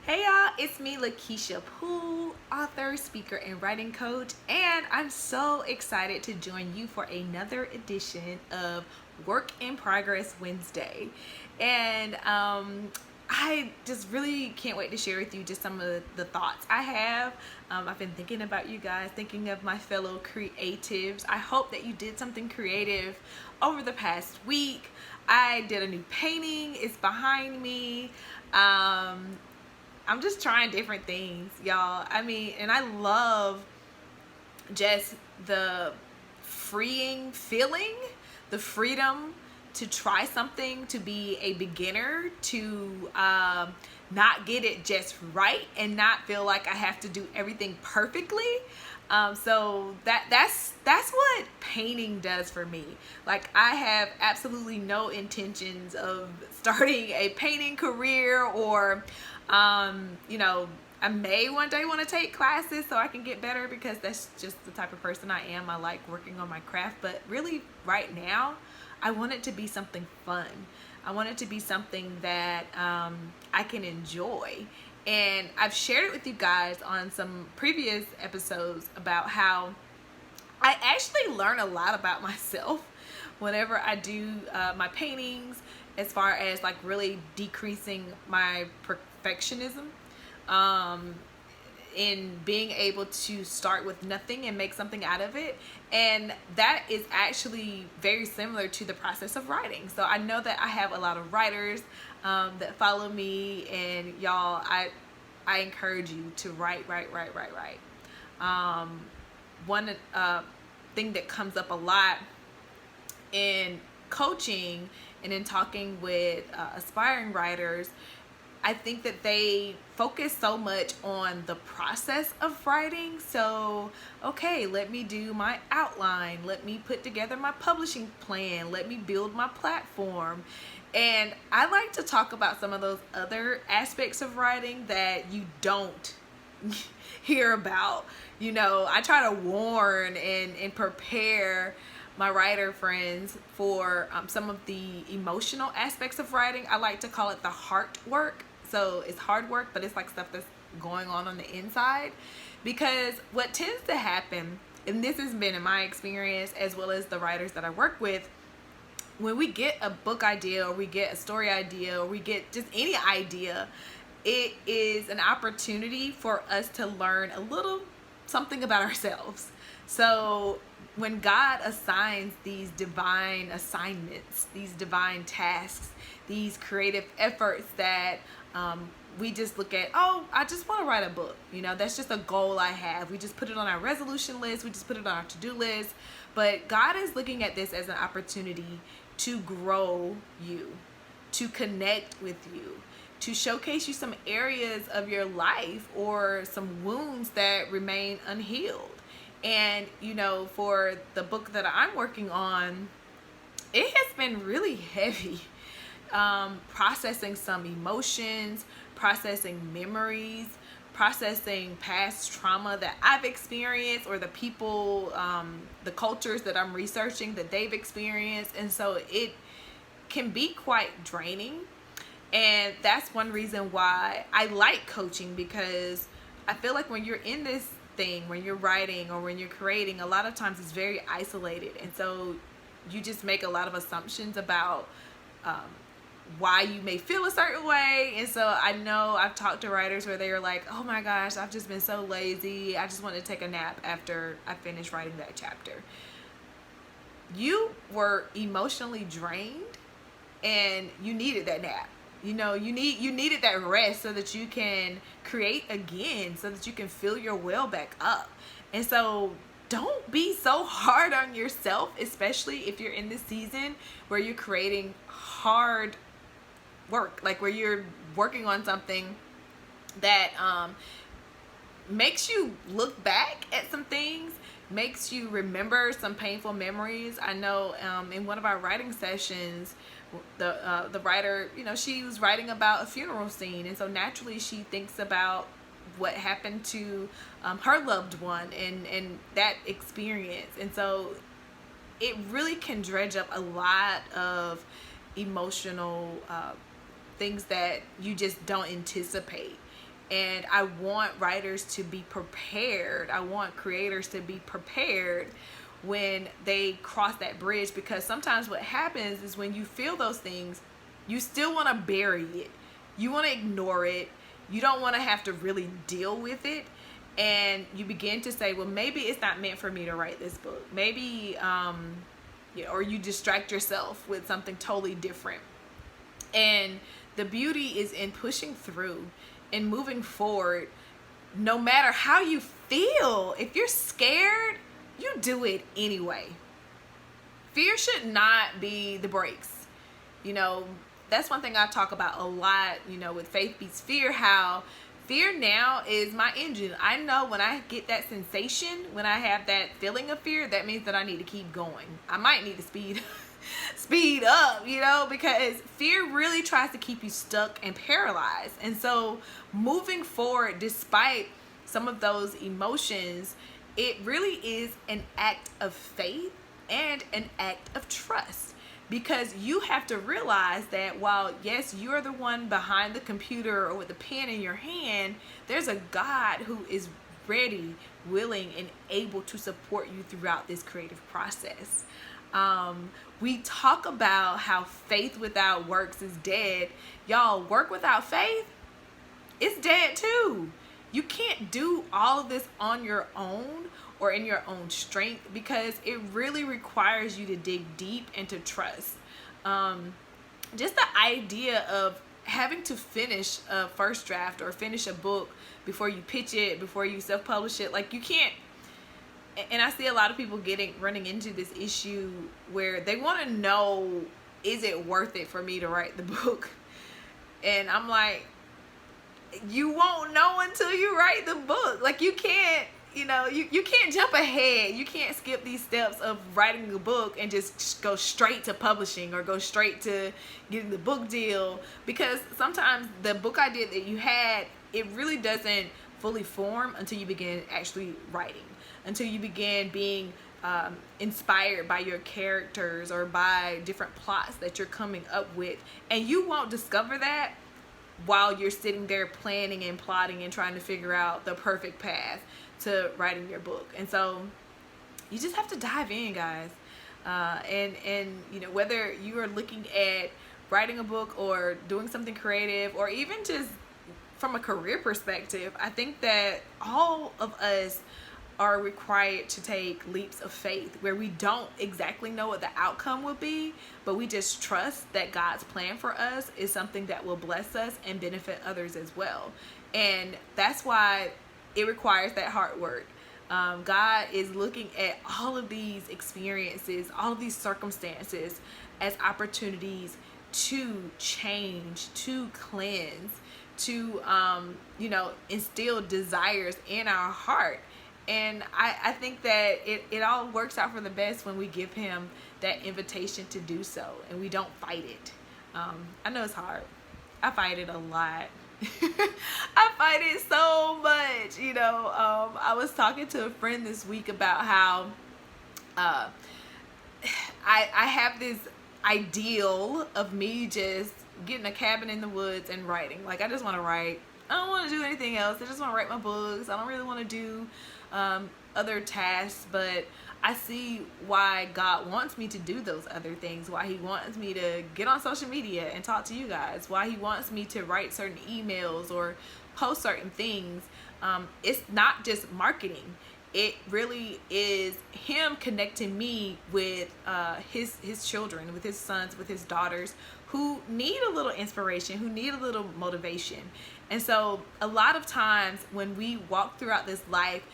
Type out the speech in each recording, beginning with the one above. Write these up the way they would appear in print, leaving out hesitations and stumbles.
Hey y'all, it's me, Lakeisha Poole, author, speaker, and writing coach, and I'm so excited to join you for another edition of Work in Progress Wednesday. And I just really can't wait to share with you just some of the thoughts I have. I've been thinking about you guys, thinking of my fellow creatives. I hope that you did something creative over the past week. I did a new painting, it's behind me. I'm just trying different things, y'all. I mean, and I love just the freeing feeling, the freedom to try something, to be a beginner, to not get it just right and not feel like I have to do everything perfectly. So that's what painting does for me. Like, I have absolutely no intentions of starting a painting career or I may one day want to take classes so I can get better, because that's just the type of person I am. I like working on my craft, but really right now I want it to be something fun. I want it to be something that I can enjoy. And I've shared it with you guys on some previous episodes about how I actually learn a lot about myself whenever I do my paintings, as far as like really decreasing my perfectionism, in being able to start with nothing and make something out of it. And that is actually very similar to the process of writing. So I know that I have a lot of writers that follow me, and y'all, I encourage you to write. One thing that comes up a lot in coaching and in talking with aspiring writers, I think that they focus so much on the process of writing. So, okay, let me do my outline. Let me put together my publishing plan. Let me build my platform. And I like to talk about some of those other aspects of writing that you don't hear about. I try to warn and prepare my writer friends for some of the emotional aspects of writing. I like to call it the heart work. So it's hard work, but it's like stuff that's going on the inside. Because what tends to happen, and this has been in my experience as well as the writers that I work with, when we get a book idea or we get a story idea or we get just any idea, it is an opportunity for us to learn a little something about ourselves. So when God assigns these divine assignments, these divine tasks, these creative efforts that we just look at, oh, I just want to write a book. That's just a goal I have. We just put it on our resolution list. We just put it on our to-do list. But God is looking at this as an opportunity to grow you, to connect with you, to showcase you some areas of your life or some wounds that remain unhealed. And, for the book that I'm working on, it has been really heavy. Processing some emotions, processing memories, processing past trauma that I've experienced, or the people, the cultures that I'm researching that they've experienced. And so it can be quite draining. And that's one reason why I like coaching, because I feel like when you're in this thing, when you're writing or when you're creating, a lot of times it's very isolated. And so you just make a lot of assumptions about why you may feel a certain way. And so I know I've talked to writers where they are like, oh my gosh, I've just been so lazy. I just want to take a nap after I finish writing that chapter. You were emotionally drained and you needed that nap. You needed that rest so that you can create again, so that you can fill your well back up. And so don't be so hard on yourself, especially if you're in this season where you're creating hard work, like where you're working on something that makes you look back at some things, makes you remember some painful memories. I know in one of our writing sessions, the writer, she was writing about a funeral scene, and so naturally she thinks about what happened to her loved one and that experience. And so it really can dredge up a lot of emotional things that you just don't anticipate. And I want writers to be prepared. I want creators to be prepared when they cross that bridge, because sometimes what happens is when you feel those things, you still want to bury it. You want to ignore it. You don't want to have to really deal with it. And you begin to say, well, maybe it's not meant for me to write this book. Maybe, or you distract yourself with something totally different. And the beauty is in pushing through and moving forward, no matter how you feel. If you're scared, you do it anyway. Fear should not be the brakes. That's one thing I talk about a lot, with Faith Beats Fear, how fear now is my engine. I know when I get that sensation, when I have that feeling of fear, that means that I need to keep going. I might need to speed up, because fear really tries to keep you stuck and paralyzed. And so moving forward, despite some of those emotions, it really is an act of faith and an act of trust, because you have to realize that while, yes, you're the one behind the computer or with the pen in your hand, there's a God who is ready, willing, and able to support you throughout this creative process. We talk about how faith without works is dead. Y'all, work without faith, it's dead too. You can't do all of this on your own or in your own strength, because it really requires you to dig deep and to trust. Just the idea of having to finish a first draft or finish a book before you pitch it, before you self-publish it, like you can't. And I see a lot of people running into this issue where they want to know, is it worth it for me to write the book? And I'm like, you won't know until you write the book. Like you can't, you can't jump ahead. You can't skip these steps of writing a book and just go straight to publishing or go straight to getting the book deal, because sometimes the book idea that you had, it really doesn't fully form until you begin actually writing, until you begin being inspired by your characters or by different plots that you're coming up with. And you won't discover that while you're sitting there planning and plotting and trying to figure out the perfect path to writing your book. And so you just have to dive in, guys. And whether you are looking at writing a book or doing something creative, or even just from a career perspective, I think that all of us are required to take leaps of faith where we don't exactly know what the outcome will be, but we just trust that God's plan for us is something that will bless us and benefit others as well. And that's why it requires that hard work. God is looking at all of these experiences, all of these circumstances as opportunities to change, to cleanse, to instill desires in our heart. And I think that it all works out for the best when we give him that invitation to do so and we don't fight it. I know it's hard. I fight it a lot. I fight it so much. I was talking to a friend this week about how I have this ideal of me just getting a cabin in the woods and writing. Like, I just want to write. I don't want to do anything else. I just want to write my books. I don't really want to do other tasks, but I see why God wants me to do those other things, why he wants me to get on social media and talk to you guys, why he wants me to write certain emails or post certain things. It's not just marketing. It really is him connecting me with his children, with his sons, with his daughters, who need a little inspiration, who need a little motivation. And so a lot of times when we walk throughout this life,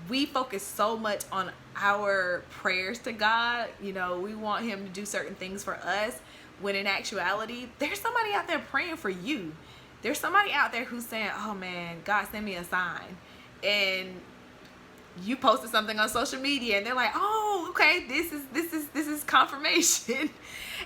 we focus so much on our prayers to God. We want him to do certain things for us, when in actuality, there's somebody out there praying for you. There's somebody out there who's saying, oh man, God, send me a sign. And you posted something on social media and they're like, oh, okay, this is confirmation.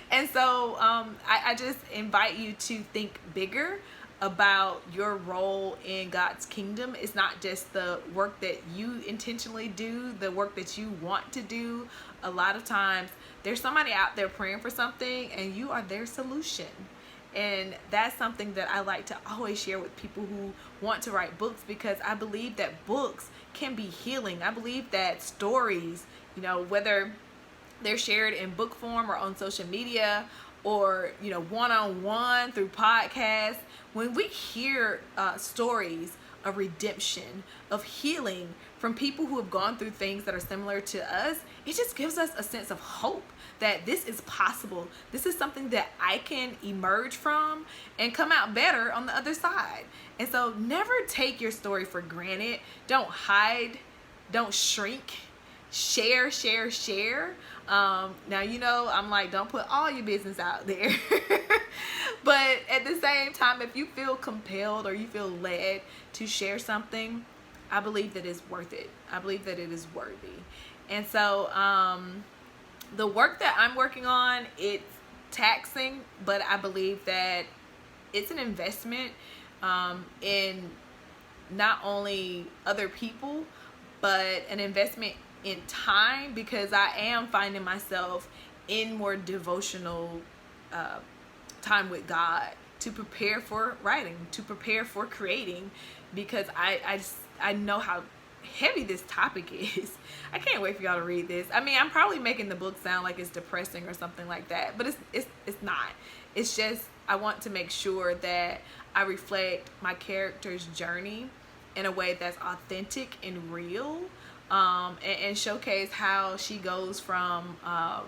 And so I just invite you to think bigger about your role in God's kingdom. It's not just the work that you intentionally do, the work that you want to do. A lot of times there's somebody out there praying for something and you are their solution. And that's something that I like to always share with people who want to write books, because I believe that books can be healing. I believe that stories, whether they're shared in book form or on social media, or one-on-one through podcasts, when we hear stories of redemption, of healing from people who have gone through things that are similar to us, it just gives us a sense of hope that this is possible. This is something that I can emerge from and come out better on the other side. And so never take your story for granted. Don't hide, don't shrink. Share. Now, I'm like, don't put all your business out there. But at the same time, if you feel compelled or you feel led to share something, I believe that it's worth it. I believe that it is worthy. And so the work that I'm working on, it's taxing, but I believe that it's an investment in not only other people, but an investment in time, because I am finding myself in more devotional time with God to prepare for writing, to prepare for creating, because I know how heavy this topic is. I can't wait for y'all to read this. I mean, I'm probably making the book sound like it's depressing or something like that, but it's not. It's just I want to make sure that I reflect my character's journey in a way that's authentic and real, and showcase how she goes from a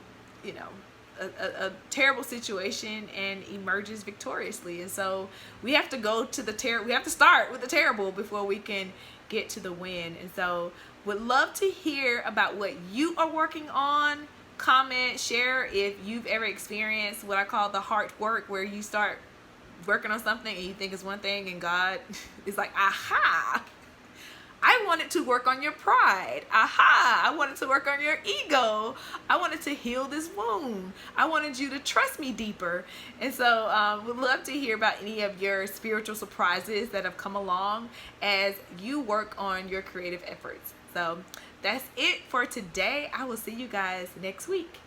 terrible situation and emerges victoriously. And so we have to go to we have to start with the terrible before we can get to the win. And so would love to hear about what you are working on. Comment, share if you've ever experienced what I call the heart work, where you start working on something and you think it's one thing and God is like, aha, I wanted to work on your pride. Aha, I wanted to work on your ego. I wanted to heal this wound. I wanted you to trust me deeper. And so we'd love to hear about any of your spiritual surprises that have come along as you work on your creative efforts. So that's it for today. I will see you guys next week.